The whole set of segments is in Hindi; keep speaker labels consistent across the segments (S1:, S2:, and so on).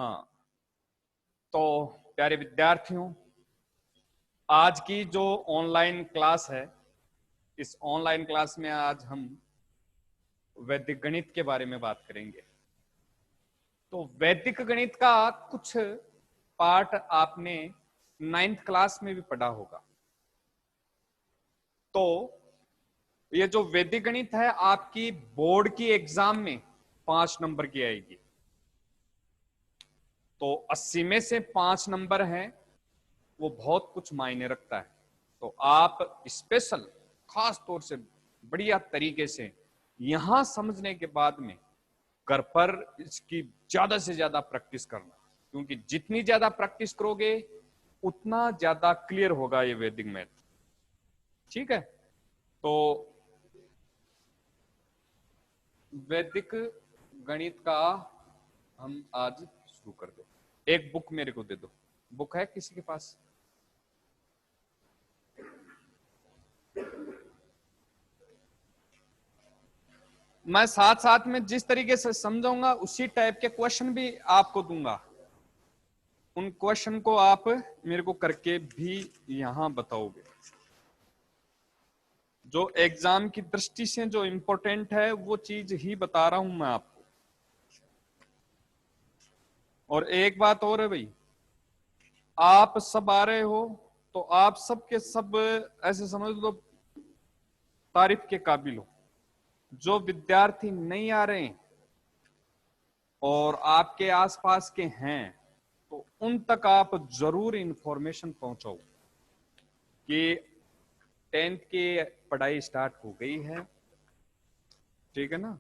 S1: हाँ, तो प्यारे विद्यार्थियों, आज की जो ऑनलाइन क्लास है, इस ऑनलाइन क्लास में आज हम वैदिक गणित के बारे में बात करेंगे। तो वैदिक गणित का कुछ पार्ट आपने 9th क्लास में भी पढ़ा होगा। तो ये जो वैदिक गणित है आपकी बोर्ड की एग्जाम में 5 नंबर की आएगी। तो 80 में से 5 नंबर हैं, वो बहुत कुछ मायने रखता है। तो आप स्पेशल खास तौर से बढ़िया तरीके से यहां समझने के बाद में घर पर इसकी ज्यादा से ज्यादा प्रैक्टिस करना, क्योंकि जितनी ज्यादा प्रैक्टिस करोगे उतना ज्यादा क्लियर होगा ये वैदिक मैथ। ठीक है, तो वैदिक गणित का हम आज शुरू कर दो। एक बुक मेरे को दे दो। बुक है किसी के पास? मैं साथ साथ में जिस तरीके से समझाऊंगा उसी टाइप के क्वेश्चन भी आपको दूंगा। उन क्वेश्चन को आप मेरे को करके भी यहां बताओगे। जो एग्जाम की दृष्टि से जो इंपॉर्टेंट है वो चीज ही बता रहा हूं मैं आपको। और एक बात और है भाई, आप सब आ रहे हो तो आप सब के सब ऐसे समझ लो तारीफ के काबिल हो। जो विद्यार्थी नहीं आ रहे हैं और आपके आसपास के हैं तो उन तक आप जरूर इंफॉर्मेशन पहुंचाओ कि 10th की पढ़ाई स्टार्ट हो गई है। ठीक है ना?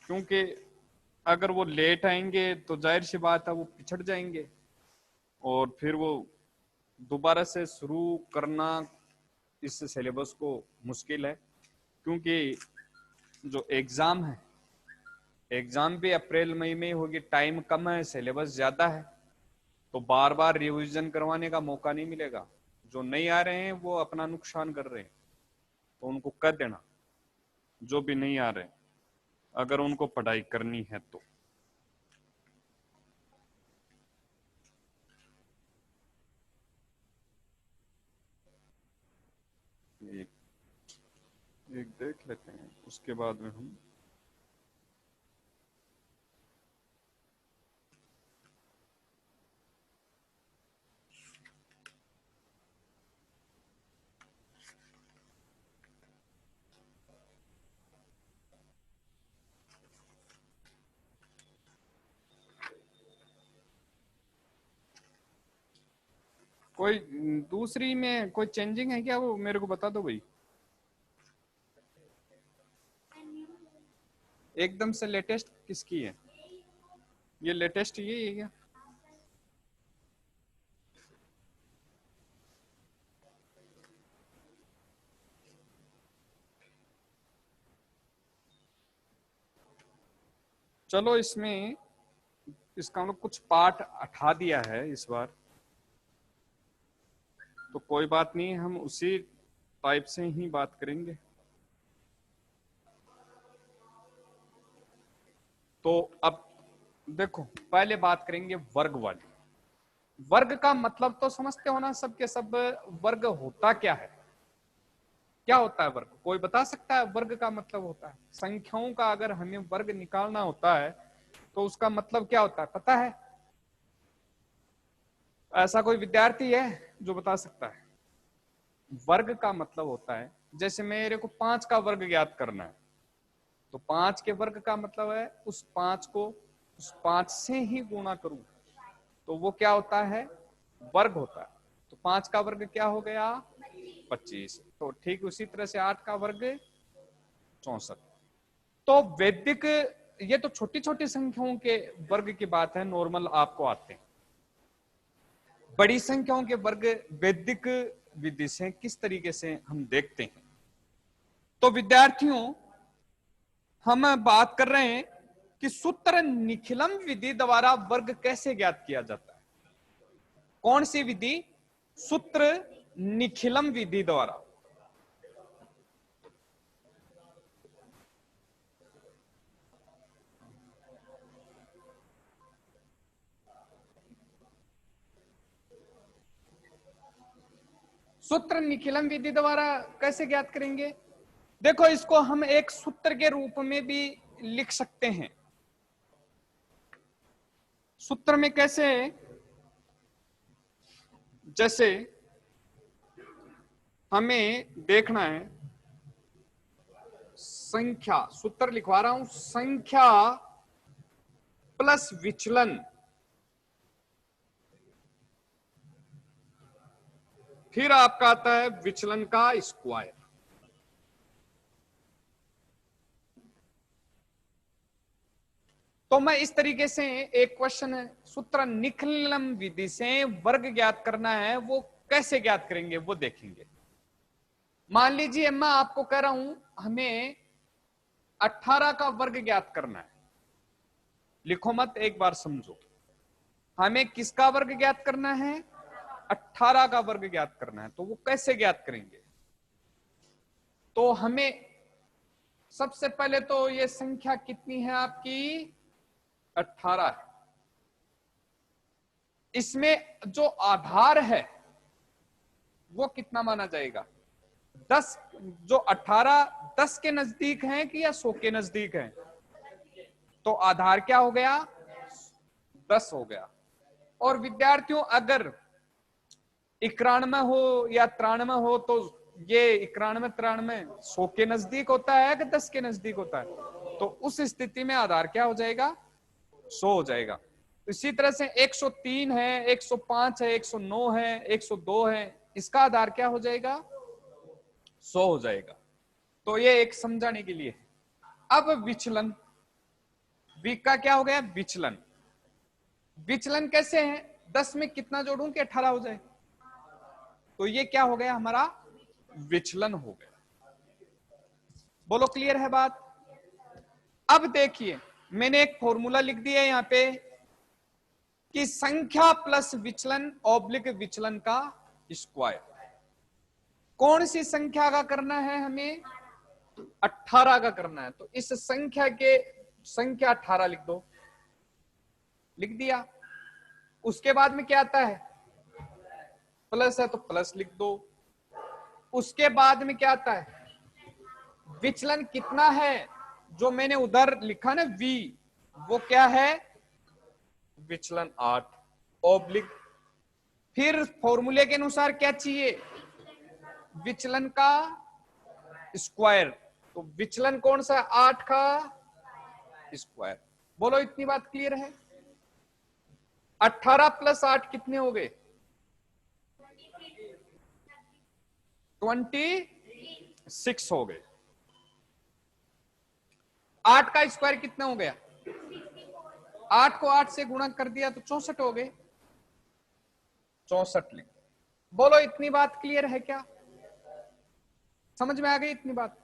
S1: क्योंकि अगर वो लेट आएंगे तो जाहिर सी बात है वो पिछड़ जाएंगे और फिर वो दोबारा से शुरू करना इस सिलेबस को मुश्किल है। क्योंकि जो एग्जाम है, एग्जाम भी अप्रैल मई में होगी, टाइम कम है, सिलेबस ज्यादा है, तो बार बार रिवीजन करवाने का मौका नहीं मिलेगा। जो नहीं आ रहे हैं वो अपना नुकसान कर रहे हैं, तो उनको कर देना। जो भी नहीं आ रहे अगर उनको पढ़ाई करनी है तो एक, एक देख लेते हैं, उसके बाद में हम कोई दूसरी में कोई चेंजिंग है क्या, वो मेरे को बता दो भाई। एकदम से लेटेस्ट किसकी है? ये लेटेस्ट ये है क्या? चलो इसमें इसका मतलब कुछ पार्ट हटा दिया है इस बार, तो कोई बात नहीं, हम उसी टाइप से ही बात करेंगे। तो अब देखो, पहले बात करेंगे वर्ग वाली। वर्ग का मतलब तो समझते हो ना सबके सब। वर्ग होता क्या है? क्या होता है वर्ग? कोई बता सकता है? वर्ग का मतलब होता है संख्याओं का, अगर हमें वर्ग निकालना होता है तो उसका मतलब क्या होता है पता है? ऐसा कोई विद्यार्थी है जो बता सकता है? वर्ग का मतलब होता है, जैसे मेरे को 5 का वर्ग ज्ञात करना है, तो 5 के वर्ग का मतलब है उस 5 को उस 5 से ही गुणा करूं, तो वो क्या होता है? वर्ग होता है। तो 5 का वर्ग क्या हो गया? 25। तो ठीक उसी तरह से 8 का वर्ग 64। तो वैदिक, ये तो छोटी छोटी संख्याओं के वर्ग की बात है, नॉर्मल आपको आते हैं। बड़ी संख्याओं के वर्ग वैदिक विधि से किस तरीके से हम देखते हैं। तो विद्यार्थियों, हम बात कर रहे हैं कि सूत्र निखिलम विधि द्वारा वर्ग कैसे ज्ञात किया जाता है। कौन सी विधि? सूत्र निखिलम विधि द्वारा। सूत्र निखिलम विधि द्वारा कैसे ज्ञात करेंगे? देखो, इसको हम एक सूत्र के रूप में भी लिख सकते हैं। सूत्र में कैसे? जैसे हमें देखना है संख्या, सूत्र लिखवा रहा हूं, संख्या प्लस विचलन, फिर आपका आता है विचलन का स्क्वायर। तो मैं इस तरीके से एक क्वेश्चन है, सूत्र निखिलम विधि से वर्ग ज्ञात करना है, वो कैसे ज्ञात करेंगे वो देखेंगे। मान लीजिए मैं आपको कह रहा हूं हमें 18 का वर्ग ज्ञात करना है। लिखो मत, एक बार समझो। हमें किसका वर्ग ज्ञात करना है? 18 का वर्ग ज्ञात करना है। तो वो कैसे ज्ञात करेंगे? तो हमें सबसे पहले तो ये संख्या कितनी है आपकी? 18 है। इसमें जो आधार है वो कितना माना जाएगा? 10। जो 18 10 के नजदीक है कि या 100 के नजदीक है? तो आधार क्या हो गया? 10 हो गया। और विद्यार्थियों, अगर 91 हो या 93 हो तो ये 91 93 100 के नजदीक होता है कि 10 के नजदीक होता है? तो उस स्थिति में आधार क्या हो जाएगा? 100 हो जाएगा। इसी तरह से 103 है, 105 है, 109 है, 102 है, इसका आधार क्या हो जाएगा? 100 हो जाएगा। तो ये एक समझाने के लिए। अब विचलन, वी का क्या हो गया? विचलन। विचलन कैसे है? 10 में कितना जोड़ूं कि 18 हो जाए? तो ये क्या हो गया? हमारा विचलन हो गया। बोलो, क्लियर है बात? अब देखिए, मैंने एक फॉर्मूला लिख दिया है यहां पे कि संख्या प्लस विचलन ऑब्लिक विचलन का स्क्वायर। कौन सी संख्या का करना है हमें? 18 का करना है। तो इस संख्या के संख्या 18 लिख दो। लिख दिया। उसके बाद में क्या आता है? प्लस है तो प्लस लिख दो। उसके बाद में क्या आता है? विचलन कितना है? जो मैंने उधर लिखा ना v, वो क्या है? विचलन 8 ऑब्लिक। फिर फॉर्मूले के अनुसार क्या चाहिए? विचलन का स्क्वायर। तो विचलन कौन सा है? 8 का स्क्वायर। बोलो, इतनी बात क्लियर है? 18 प्लस 8 कितने हो गए? 26 हो गए। 8 का स्क्वायर कितना हो गया? 8 को 8 से गुणा कर दिया तो 64 हो गए। 64 लिख। बोलो, इतनी बात क्लियर है क्या? समझ में आ गई इतनी बात?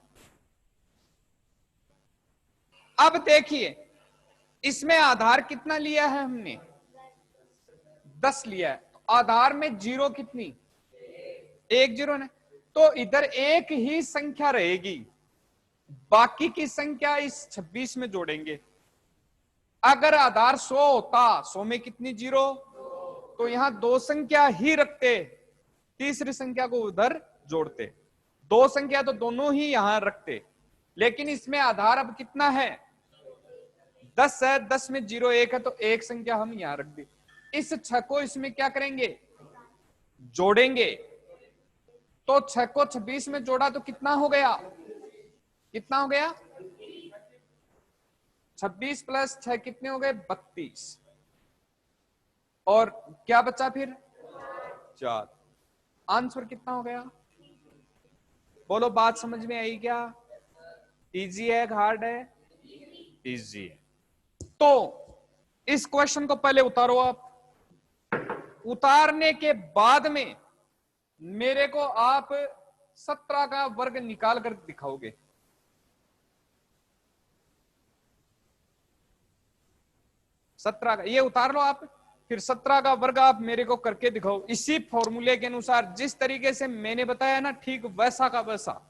S1: अब देखिए, इसमें आधार कितना लिया है हमने? 10 लिया है। तो आधार में जीरो कितनी? एक जीरो ने। तो इधर एक ही संख्या रहेगी, बाकी की संख्या इस 26 में जोड़ेंगे। अगर आधार 100 होता, 100 में कितनी जीरो? तो यहां दो संख्या ही रखते, तीसरी संख्या को उधर जोड़ते। दो संख्या तो दोनों ही यहां रखते, लेकिन इसमें आधार अब कितना है? 10 है। 10 में जीरो एक है तो एक संख्या हम यहां रख दी। इस 6 को इसमें क्या करेंगे? जोड़ेंगे। तो 6 को 26 में जोड़ा तो कितना हो गया? कितना हो गया? 26 प्लस 6 कितने हो गए? 32। और क्या बचा फिर? 4। आंसर कितना हो गया? बोलो, बात समझ में आई क्या? इजी है, हार्ड है? इजी है। तो इस क्वेश्चन को पहले उतारो आप। उतारने के बाद में मेरे को आप 17 का वर्ग निकाल कर दिखाओगे। 17 का ये उतार लो आप, फिर 17 का वर्ग आप मेरे को करके दिखाओ इसी फॉर्मूले के अनुसार, जिस तरीके से मैंने बताया ना, ठीक वैसा का वैसा।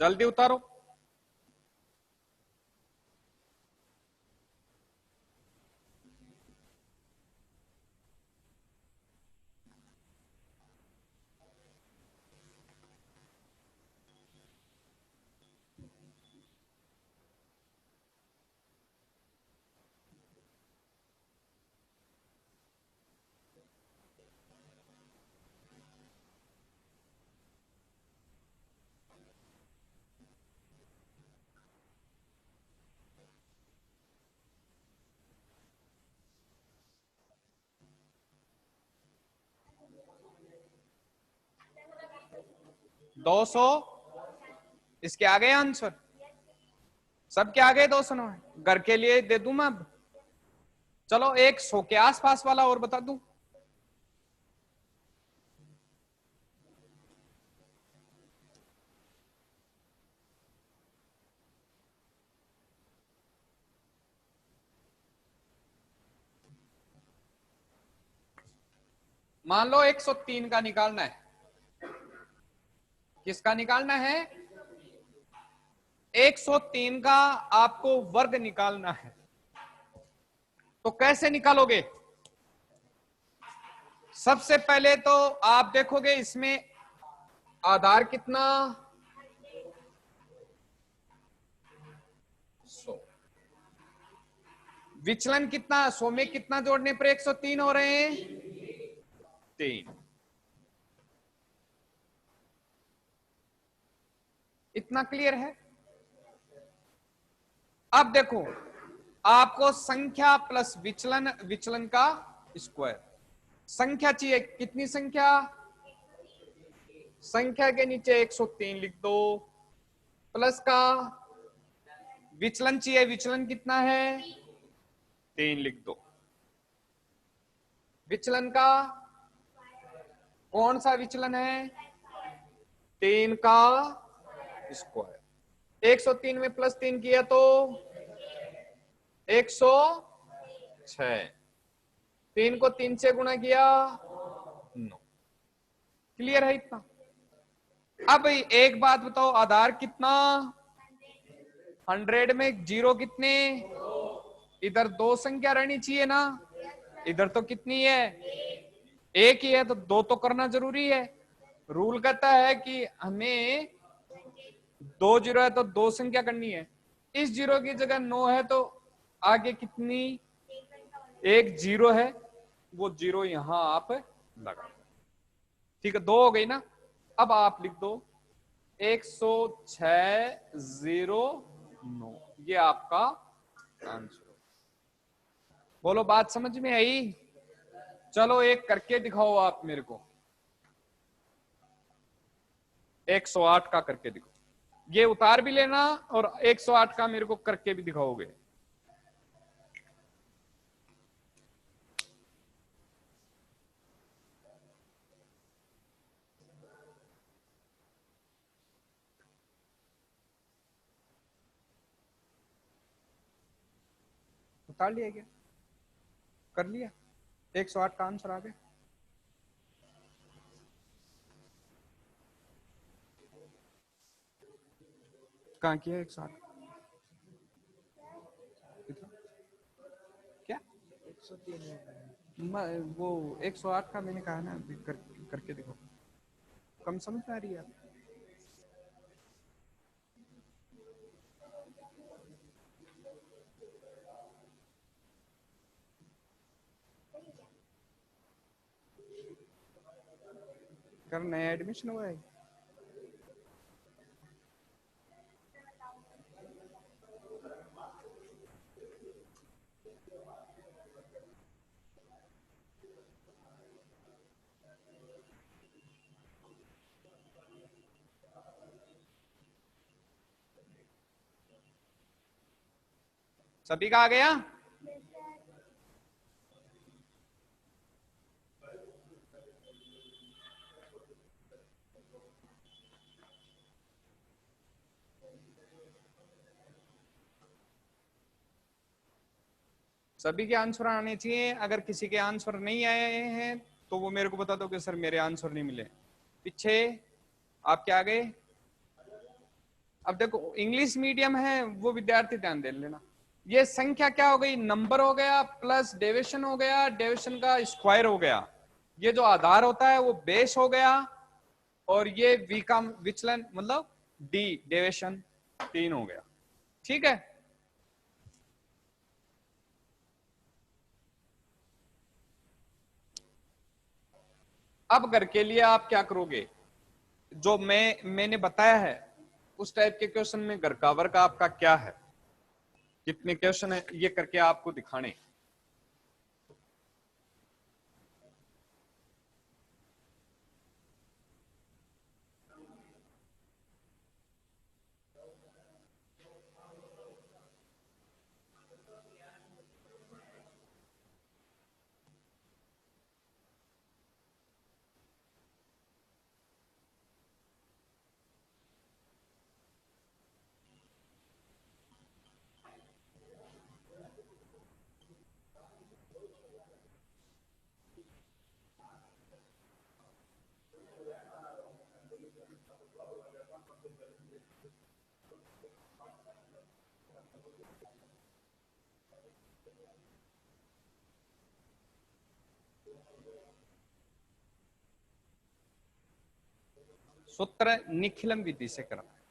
S1: जल्दी उतारो। दो सौ इसके आगे आंसर, सबके आगे 200 है। घर के लिए दे दूं मैं अब? चलो 100 के आसपास वाला और बता दूं। मान लो 103 का निकालना है। किसका निकालना है? 103 का आपको वर्ग निकालना है। तो कैसे निकालोगे? सबसे पहले तो आप देखोगे इसमें आधार कितना, 100। विचलन कितना, 100 में कितना जोड़ने पर 103 हो रहे हैं? 3। इतना क्लियर है? अब देखो, आपको संख्या प्लस विचलन, विचलन का स्क्वायर। संख्या चाहिए, कितनी संख्या? संख्या के नीचे 103 लिख दो, प्लस का विचलन चाहिए, विचलन कितना है? 3 लिख दो। विचलन का कौन सा विचलन है? 3 का स्क्वायर। 103 में प्लस 3 किया तो 106। 3 को 3 से गुणा किया 9। क्लियर है इतना? अब एक बात बताओ, आधार कितना? 100 में जीरो कितने? इधर 2 संख्या रहनी चाहिए ना, इधर तो कितनी है? 1 ही है, तो 2 तो करना जरूरी है। रूल कहता है कि हमें 2 जीरो है तो 2 संख्या करनी है। इस जीरो की जगह 9 है तो आगे कितनी? 1 जीरो है, वो जीरो यहां आप लगा। ठीक है, 2 हो गई ना। अब आप लिख दो 106,09, ये आपका आंसर। बोलो, बात समझ में आई? चलो एक करके दिखाओ आप मेरे को, 108 का करके दिखाओ। ये उतार भी लेना और 108 का मेरे को करके भी दिखाओगे। उतार लिया क्या? कर लिया? 108 का आंसर आ गया। कहाँ किया 108? क्या 103? वो 108 का मैंने कहा ना, करके देखो। कम समझ में आ रही है? कर नया एडमिशन हुआ है? सभी का आ गया? सभी के आंसर आने चाहिए। अगर किसी के आंसर नहीं आए हैं तो वो मेरे को बता दो कि सर मेरे आंसर नहीं मिले। पीछे आपके आ गए? अब देखो इंग्लिश मीडियम है वो विद्यार्थी ध्यान दे लेना, ये संख्या क्या हो गई, नंबर हो गया प्लस डेविएशन हो गया, डेविएशन का स्क्वायर हो गया, ये जो आधार होता है वो बेस हो गया, और ये वी का विचलन मतलब डी डेविएशन 3 हो गया। ठीक है, अब घर के लिए आप क्या करोगे, जो मैंने बताया है उस टाइप के क्वेश्चन में घर का वर्क आपका क्या है, कितने क्वेश्चन है ये करके आपको दिखाने। सूत्र निखिलम विधि से करना है।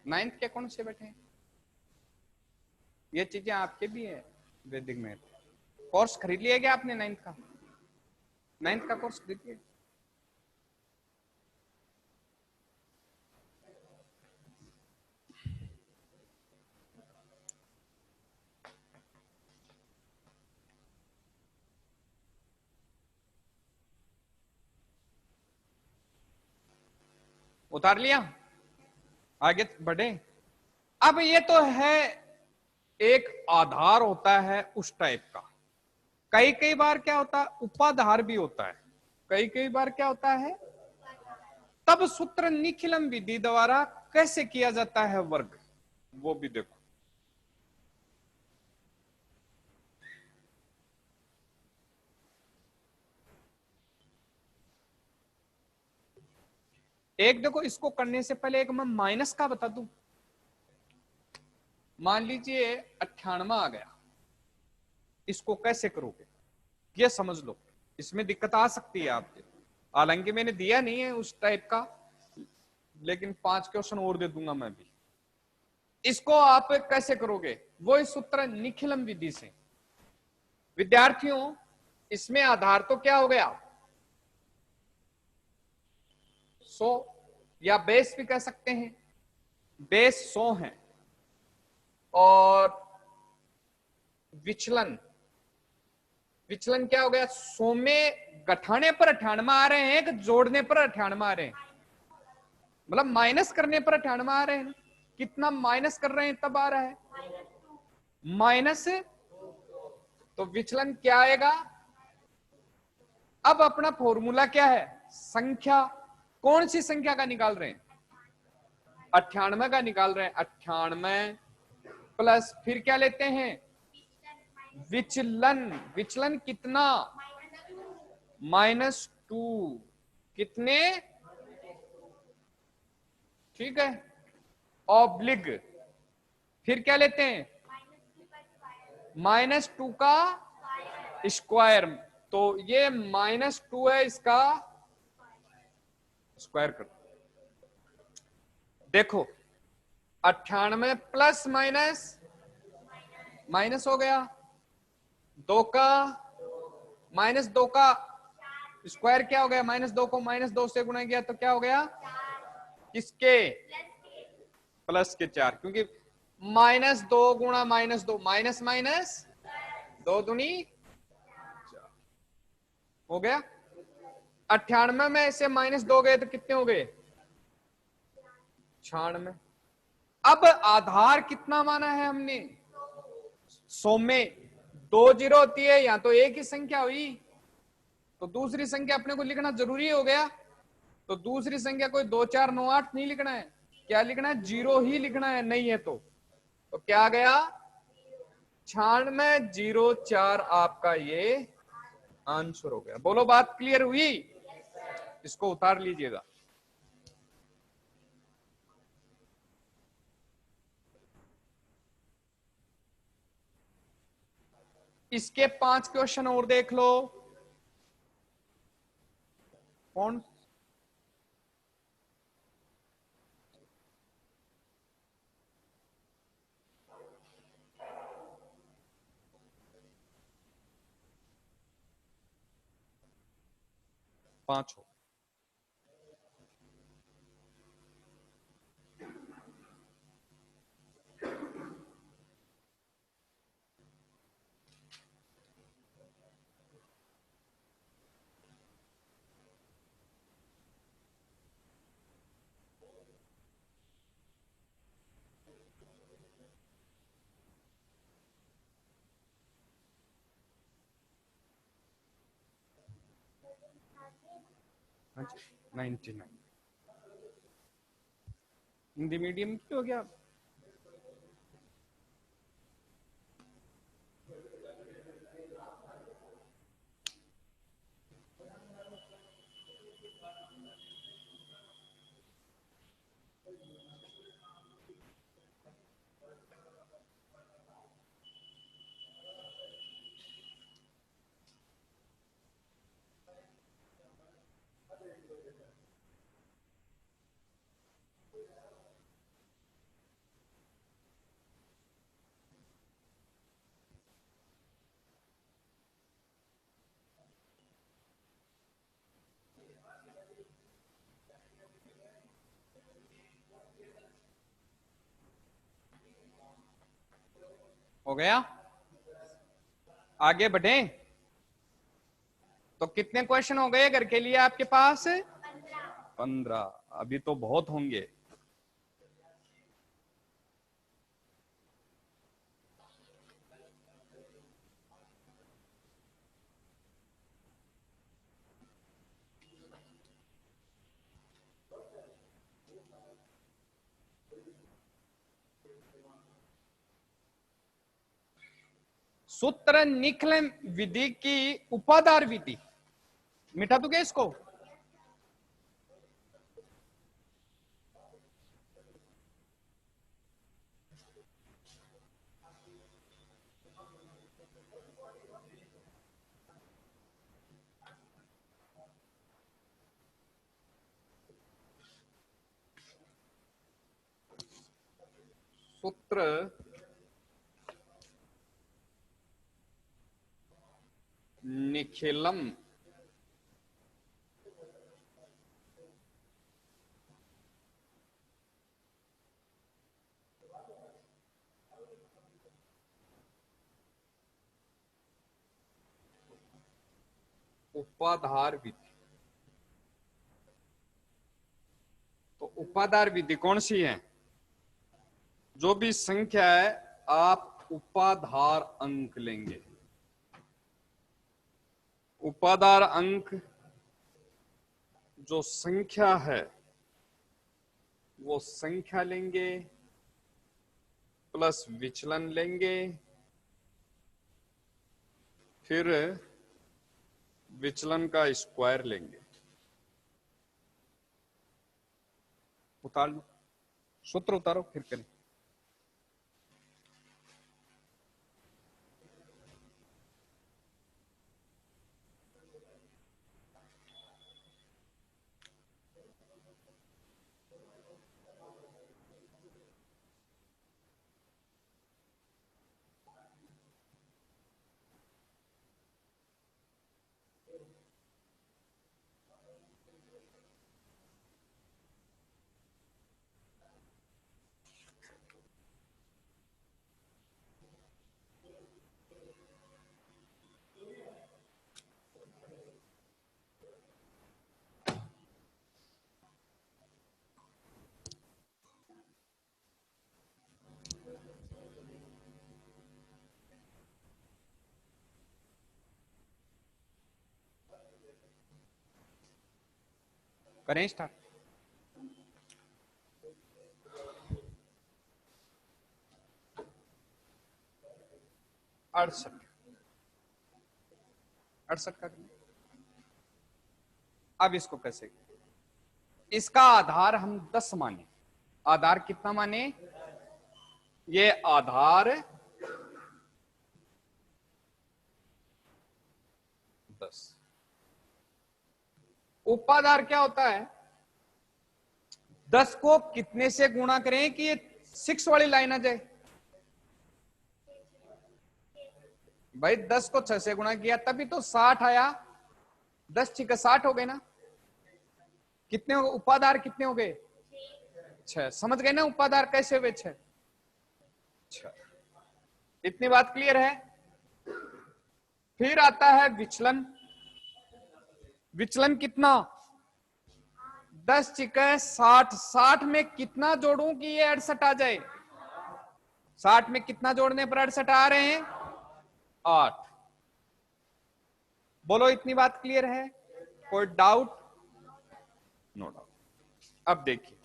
S1: नाइन्थ के कौन से बैठे हैं, ये चीजें आपके भी है वैदिक मैथ। कोर्स खरीद लिया क्या आपने नाइन्थ का, नाइन्थ का कोर्स खरीद लिया? उतार लिया, आगे बढ़े। अब ये तो है एक आधार होता है उस टाइप का, कई कई बार क्या होता है उपाधार भी होता है, कई कई बार क्या होता है, तब सूत्र निखिलम विधि द्वारा कैसे किया जाता है वर्ग, वो भी देखो। एक देखो, इसको करने से पहले एक मैं माइनस का बता दूं। मान लीजिए 98 आ गया, इसको कैसे करोगे ये समझ लो, इसमें दिक्कत आ सकती है आपके, हालांकि मैंने दिया नहीं है उस टाइप का, लेकिन 5 क्वेश्चन और दे दूंगा मैं भी। इसको आप कैसे करोगे, वो इस सूत्र निखिलम विधि से। विद्यार्थियों इसमें आधार तो क्या हो गया 100, या बेस भी कह सकते हैं, बेस 100 है, और विचलन, विचलन क्या हो गया 100 में घटाने पर 98 आ रहे हैं कि जोड़ने पर 98 आ रहे हैं, मतलब माइनस करने पर 98 आ रहे हैं, कितना माइनस कर रहे हैं तब आ रहा है माइनस, तो विचलन क्या आएगा। अब अपना फॉर्मूला क्या है, संख्या, कौन सी संख्या का निकाल रहे हैं, 98 का निकाल रहे हैं, 98 प्लस फिर क्या लेते हैं विचलन, विचलन कितना -2, कितने, ठीक है, ऑब्लिग, फिर क्या लेते हैं -2 का स्क्वायर, तो ये -2 है, इसका स्क्वायर कर, देखो 98 प्लस माइनस माइनस हो गया, 2 का -2 का स्क्वायर क्या हो गया, -2 को -2 से गुणा किया तो क्या हो गया, किसके, प्लस के 4, क्योंकि -2 गुणा -2 माइनस माइनस 2 दूनी हो गया, 98 में से -2 गए तो कितने हो गए 96। अब आधार कितना माना है हमने 100 में 2 जीरो होती है, या तो एक ही संख्या हुई, तो दूसरी संख्या अपने को लिखना जरूरी हो गया, तो दूसरी संख्या कोई 2 4 9 8 नहीं लिखना है, क्या लिखना है 0 ही लिखना है, नहीं है तो तो क्या आ गया 9604 आपका ये आंसर हो गया। बोलो बात क्लियर हुई? इसको उतार लीजिएगा। इसके 5 क्वेश्चन और देख लो। कौन? पांचों। हाँ जी 99। हिंदी मीडियम की हो गया। हो गया। आगे बढ़े। तो कितने क्वेश्चन हो गए घर के लिए आपके पास? 15। अभी तो बहुत होंगे। सूत्र निखलन विधि की उपादार विधि। मिटा दूंगे इसको। सूत्र निखिलम उपाधार विधि। तो उपाधार विधि कौन सी है? जो भी संख्या है आप उपाधार अंक लेंगे। उपाधार अंक जो संख्या है वो संख्या लेंगे प्लस विचलन लेंगे, फिर विचलन का स्क्वायर लेंगे। उतार लो, सूत्र उतारो फिर करें। करें स्टार्ट। 68 68 का। अब इसको कैसे, इसका आधार हम 10 माने। आधार कितना माने? ये आधार 10। उपाधार क्या होता है? 10 को कितने से गुणा करें कि ये 6 वाली लाइन आ जाए? भाई 10 को 6 से गुणा किया तभी तो 60 आया। 10 6 60 हो गए ना। कितने हो उपाधार? कितने हो गए? 6। समझ गए ना उपाधार कैसे हुए? 6। इतनी बात क्लियर है? फिर आता है विचलन। विचलन कितना? 10 6 60। 60 में कितना जोड़ूं कि ये 68 आ जाए? 60 में कितना जोड़ने पर 68 आ रहे हैं? 8। बोलो इतनी बात क्लियर है? कोई डाउट? No doubt. अब देखिए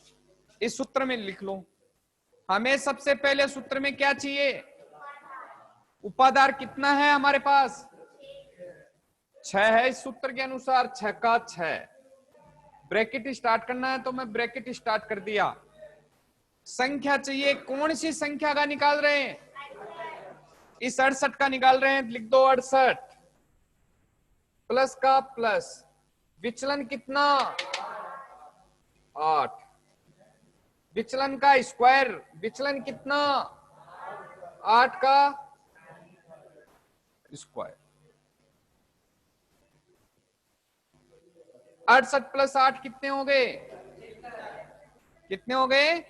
S1: इस सूत्र में लिख लो। हमें सबसे पहले सूत्र में क्या चाहिए? उपाधार कितना है हमारे पास? 6 है। इस सूत्र के अनुसार 6 का 6। ब्रैकेट स्टार्ट करना है तो मैं ब्रैकेट स्टार्ट कर दिया। संख्या चाहिए, कौन सी संख्या का निकाल रहे हैं? इस 68 का निकाल रहे हैं। लिख दो 68 प्लस का प्लस। विचलन कितना? 8। विचलन का स्क्वायर। विचलन कितना? 8 का स्क्वायर। 68 प्लस 8 कितने हो गए? कितने हो गए?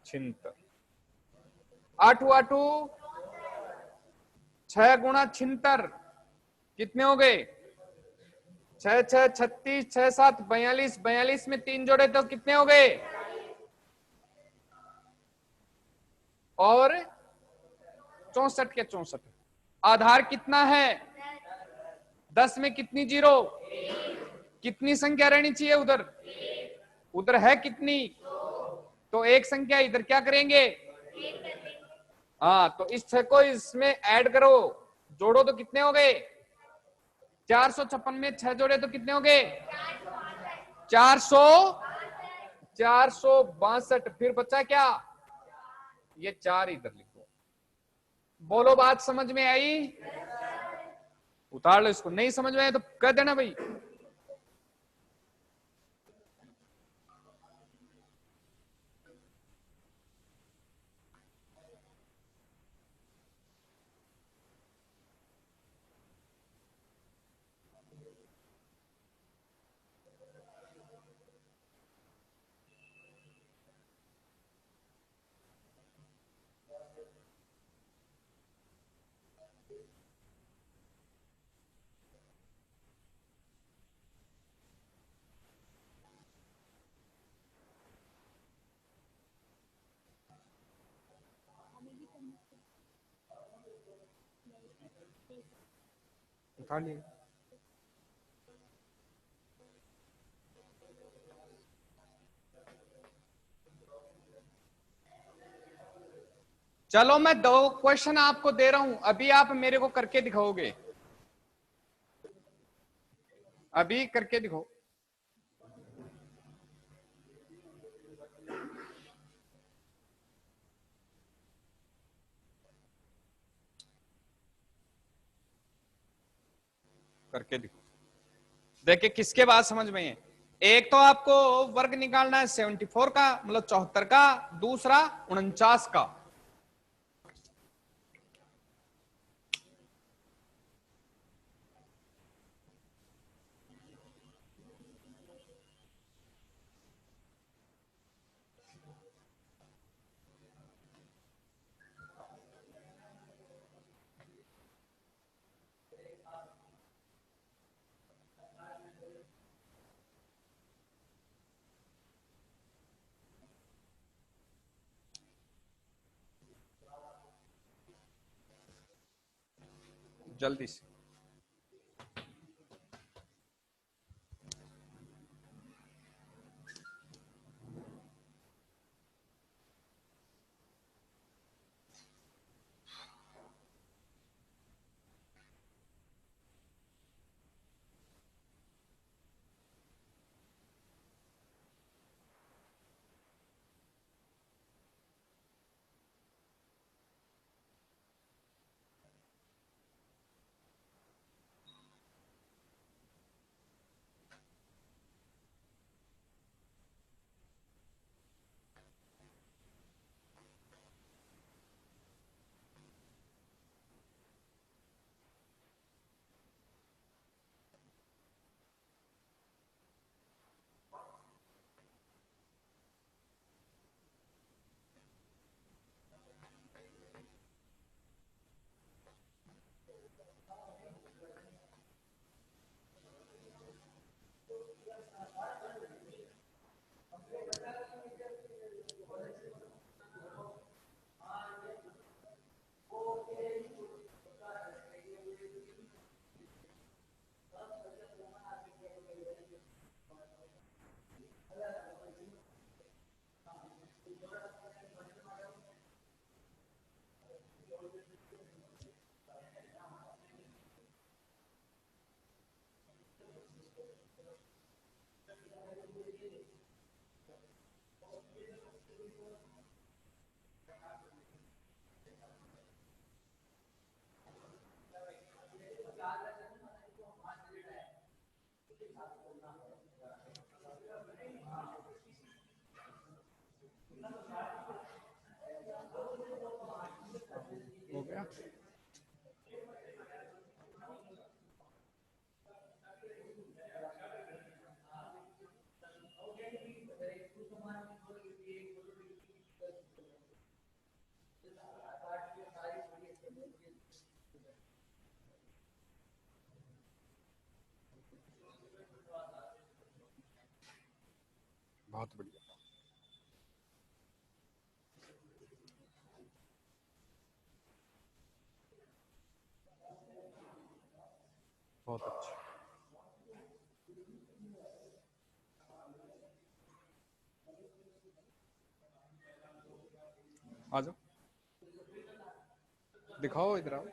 S1: 76। 8 8 6 गुणा 76 कितने हो गए? 6 6 36 6 7 42। 42 में 3 जोड़े तो कितने हो गए? और 64 के 64। आधार कितना है? 10 में कितनी जीरो? कितनी संख्या रहनी चाहिए उधर? उधर है कितनी? तो एक संख्या इधर क्या करेंगे? हाँ, तो इस 6 को इसमें ऐड करो, जोड़ो तो कितने हो गए? 456 में 6 जोड़े तो कितने हो गए? 400 462। फिर बचा क्या? ये 4 इधर लिखो। बोलो बात समझ में आई? उतार लो इसको। नहीं समझ में आए तो कह देना भाई। उठा लिए। चलो मैं 2 क्वेश्चन आपको दे रहा हूं, अभी आप मेरे को करके दिखाओगे। अभी करके दिखाओ। करके दिखाओ। देखिए किसके बात समझ में है। एक तो आपको वर्ग निकालना है 74 का, मतलब 74 का। दूसरा 49 का। जल्दी से। गया। बहुत बढ़िया, बहुत अच्छा। आ जाओ, दिखाओ, इधर आओ।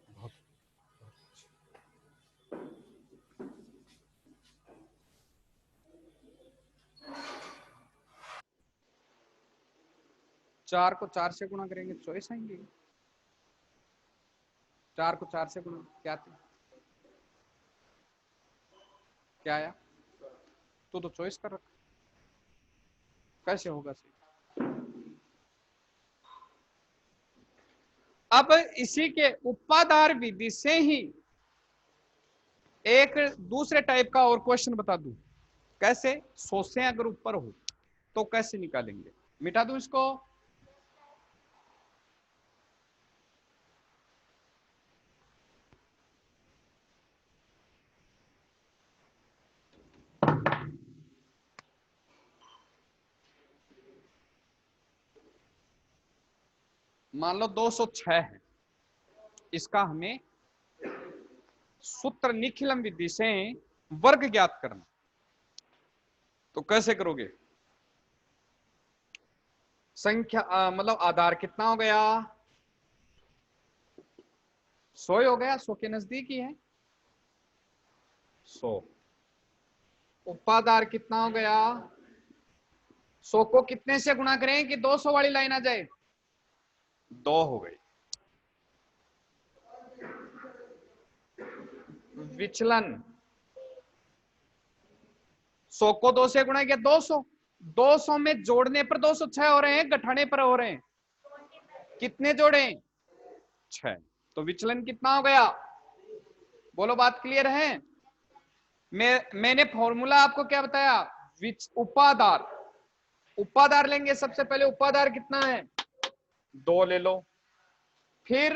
S1: बहुत 4 को 4 से गुणा करेंगे चॉइस आएंगे। 4 को 4 से गुणा क्या थे? क्या आया? तो चॉइस कर रखा, कैसे होगा सही? अब इसी के उपादार विधि से ही एक दूसरे टाइप का और क्वेश्चन बता दूं। कैसे? 100 से अगर ऊपर हो तो कैसे निकालेंगे? मिटा दूं इसको? मान लो 206 है, इसका हमें सूत्र निखिलम विधि से वर्ग ज्ञात करना, तो कैसे करोगे? संख्या मतलब आधार कितना हो गया? 100 हो गया, 100 के नजदीक ही है 100। उपाधार कितना हो गया? 100 को कितने से गुणा करें कि 200 वाली लाइन आ जाए? 2 हो गई। विचलन 100 को 2 से गुणा किया 200, 200 में जोड़ने पर 206 हो रहे हैं, घटाने पर हो रहे हैं। कितने जोड़े? 6। तो विचलन कितना हो गया? बोलो, बात क्लियर है? मैंने फॉर्मूला आपको क्या बताया? उपादार। उपादार लेंगे सबसे पहले, उपादार कितना है? 2 ले लो। फिर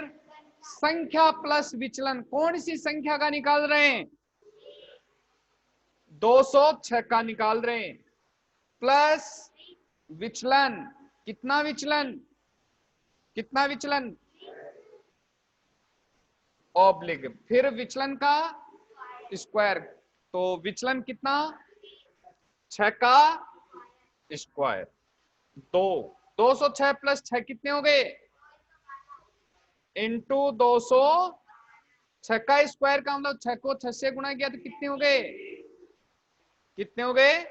S1: संख्या प्लस विचलन, कौन सी संख्या का निकाल रहे हैं? 206 का निकाल रहे हैं। प्लस विचलन, कितना विचलन? कितना विचलन? ऑब्लिक। फिर विचलन का स्क्वायर, तो विचलन कितना? 6 का स्क्वायर। 2, 206 प्लस 6 कितने हो गए? इंटू 206 का स्क्वायर का मतलब 6 को 6 से गुणा किया तो कितने हो गए? कितने हो गए?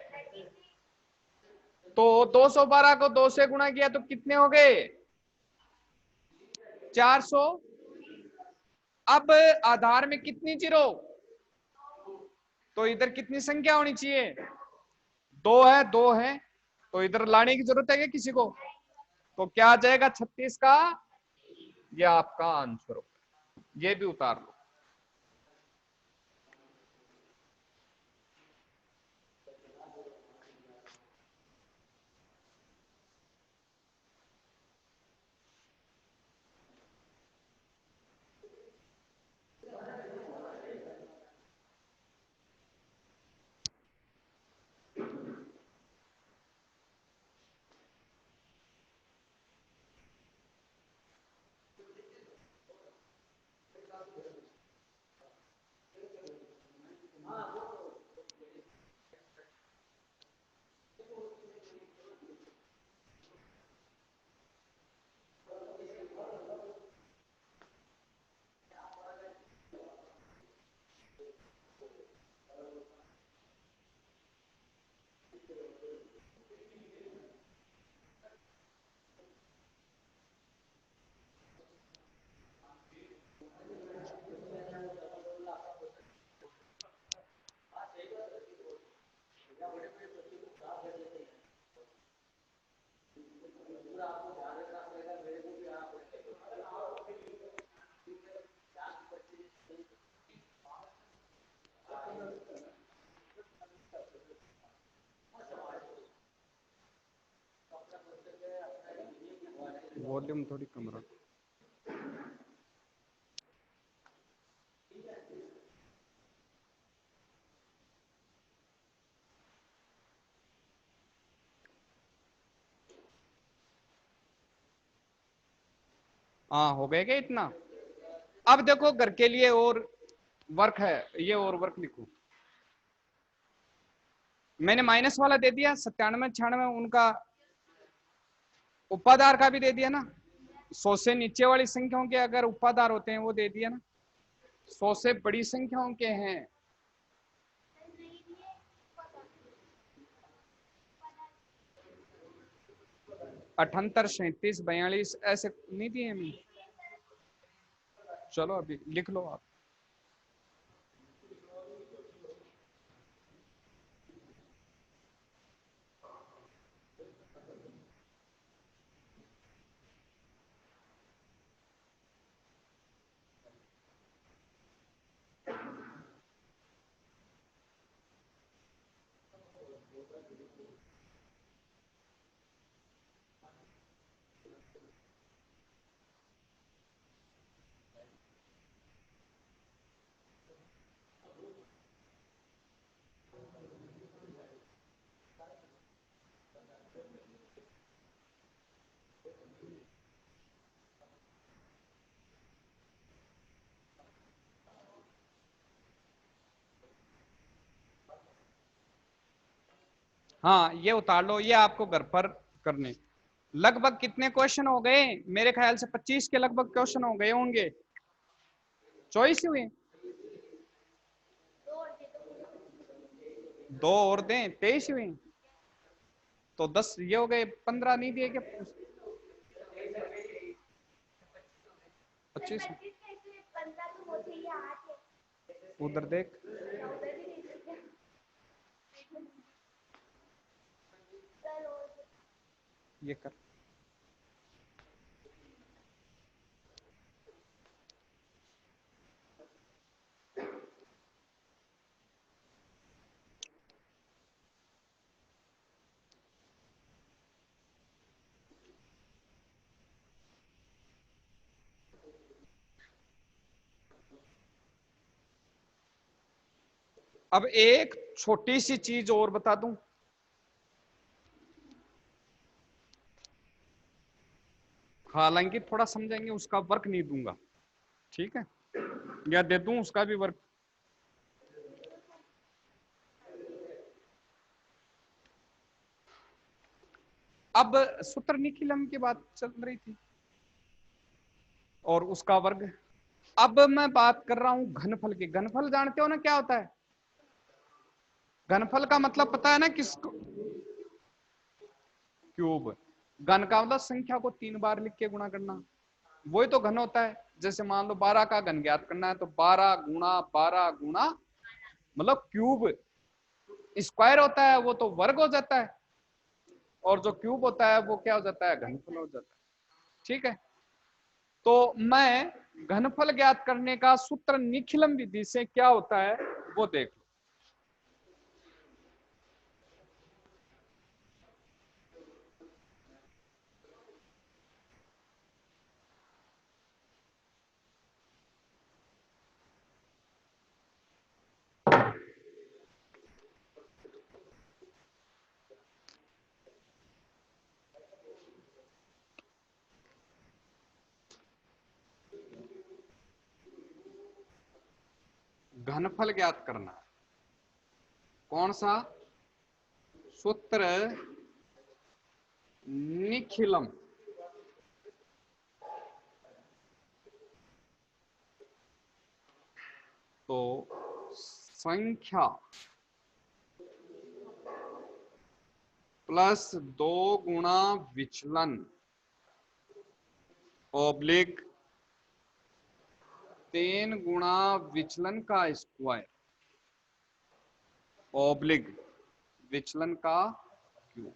S1: तो 212 को 2 से गुणा किया तो कितने हो गए? 400। अब आधार में कितनी जीरो? तो इधर कितनी संख्या होनी चाहिए? 2 है, 2 है, तो इधर लाने की जरूरत है क्या किसी को? तो क्या आ जाएगा 36 का? ये आपका आंसर होगा। ये भी उतार लो। वॉल्यूम थोड़ी कम रखो। हाँ हो गया क्या इतना? अब देखो घर के लिए और वर्क है, ये और वर्क लिखो। मैंने माइनस वाला दे दिया, 97 96 उनका उपादार का भी दे दिया ना। 100 से नीचे वाली संख्याओं के अगर उपादार होते हैं वो दे दिया ना। 100 से बड़ी संख्याओं के हैं 78 37 42 ऐसे नहीं दिए मैं। चलो अभी लिख लो आप। हाँ ये उतार लो, ये आपको घर पर करने। लगभग कितने क्वेश्चन हो गए? मेरे ख्याल से 25 के लगभग क्वेश्चन हो गए होंगे। 24 हुए, 2 और दें 23 हुए, तो 10 ये हो गए। 15 नहीं दिए क्या? 25 उधर देख, ये कर। अब एक छोटी सी चीज और बता दूं, हालांकि थोड़ा समझेंगे, उसका वर्क नहीं दूंगा, ठीक है? या दे दूं उसका भी वर्क? अब सूत्र निखिलम की बात चल रही थी और उसका वर्ग। अब मैं बात कर रहा हूं घनफल की। घनफल जानते हो ना क्या होता है? घनफल का मतलब पता है ना किसको? क्यूब। घन का मतलब संख्या को 3 बार लिख के गुणा करना, वही तो घन होता है। जैसे मान लो 12 का घन ज्ञात करना है तो 12 गुणा 12 गुणा, मतलब क्यूब। स्क्वायर होता है वो तो वर्ग हो जाता है, और जो क्यूब होता है वो क्या हो जाता है? घनफल हो जाता है, ठीक है? तो मैं घनफल ज्ञात करने का सूत्र निखिलम विधि से क्या होता है वो देख लो। घनफल ज्ञात करना है, कौन सा सूत्र? निखिलम। तो संख्या प्लस 2 गुणा विचलन ऑब्लिक 3 गुणा विचलन का स्क्वायर ऑब्लिक विचलन का क्यूब।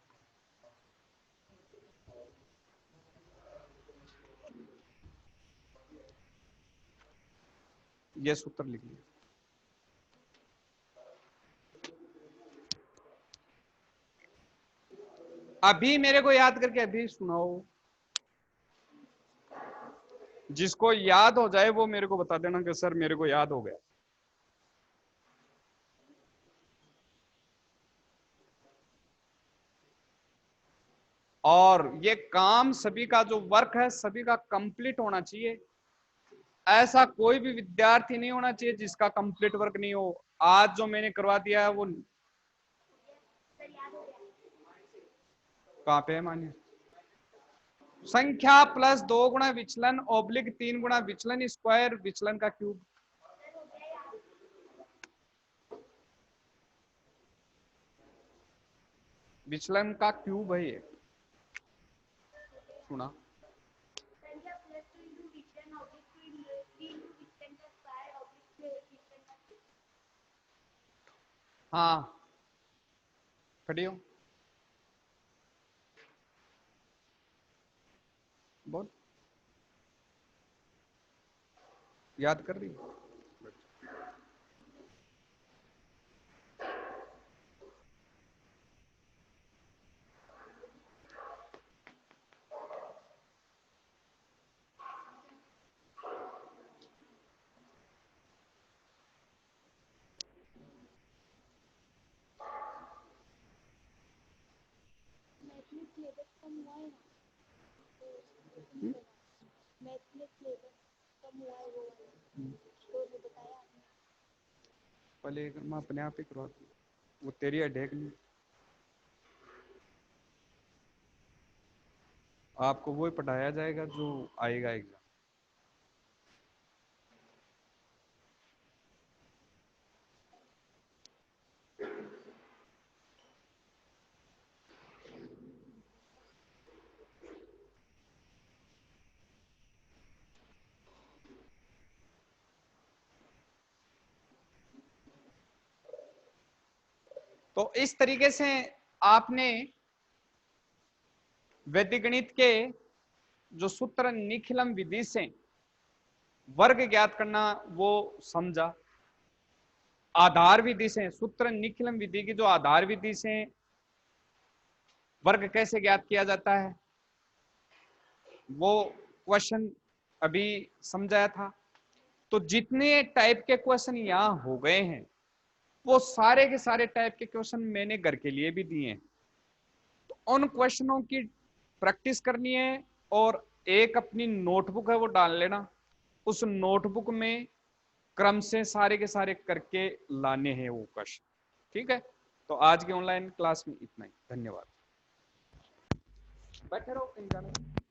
S1: ये सूत्र लिख लिया। अभी मेरे को याद करके अभी सुनाओ। जिसको याद हो जाए वो मेरे को बता देना कि सर मेरे को याद हो गया। और ये काम सभी का जो वर्क है सभी का कंप्लीट होना चाहिए। ऐसा कोई भी विद्यार्थी नहीं होना चाहिए जिसका कंप्लीट वर्क नहीं हो। आज जो मैंने करवा दिया है वो कहाँ पे है मानिए? संख्या प्लस 2 गुणा विचलन ऑब्लिक 3 गुणा विचलन स्क्वायर विचलन का क्यूब। विचलन का क्यूब है ये, सुना? हाँ खड़ी हो बोल, याद कर रही? पहले मैं अपने आप ही करवाती, वो तेरी अडेक नहीं। आपको वो ही पढ़ाया जाएगा जो आएगा एग्जाम। तो इस तरीके से आपने वैदिक गणित के जो सूत्र निखिलम विधि से वर्ग ज्ञात करना वो समझा। आधार विधि से सूत्र निखिलम विधि की जो आधार विधि से वर्ग कैसे ज्ञात किया जाता है वो क्वेश्चन अभी समझाया था। तो जितने टाइप के क्वेश्चन यहाँ हो गए हैं वो सारे के सारे टाइप के क्वेश्चन मैंने घर के लिए भी दिए हैं। तो उन क्वेश्चनों की प्रैक्टिस करनी है और एक अपनी नोटबुक है वो डाल लेना। उस नोटबुक में क्रम से सारे के सारे करके लाने हैं वो क्वेश्चन। ठीक है, तो आज की ऑनलाइन क्लास में इतना ही। धन्यवाद। बैठे रहो इन गानों।